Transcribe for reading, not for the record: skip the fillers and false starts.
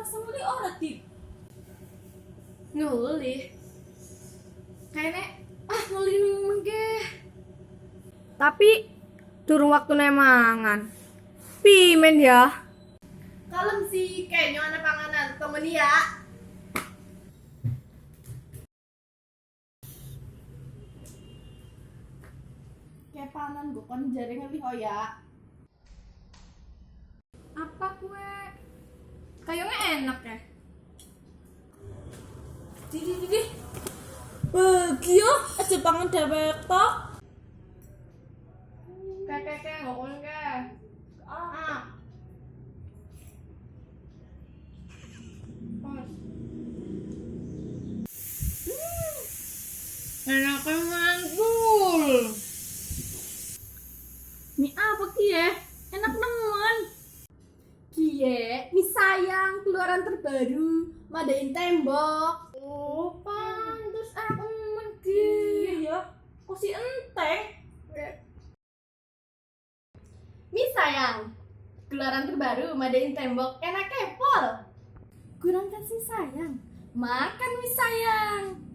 rasa nguli ora di Nguli. Kayaknya nguli mengke. Tapi durung waktune mangan. Pimen ya? Kalem sih kayaknya ada panganan temen ya. Kayak panan gue kon jaring lebih hoya. Apa kue? Kayaknya enak ya. di bagi yo aja pangan dewek tok. Kayak ngokon ke. Enaknya mantul. Mie apa ki ya? Enak nemen. Kie, mie sayang keluaran terbaru, madain tembok. Oh, pantes aku nemen ki. Ya, kok si enteng. Mie sayang, keluaran terbaru, madain tembok, enak kepol. Kurang kasih sayang. Makan mie sayang.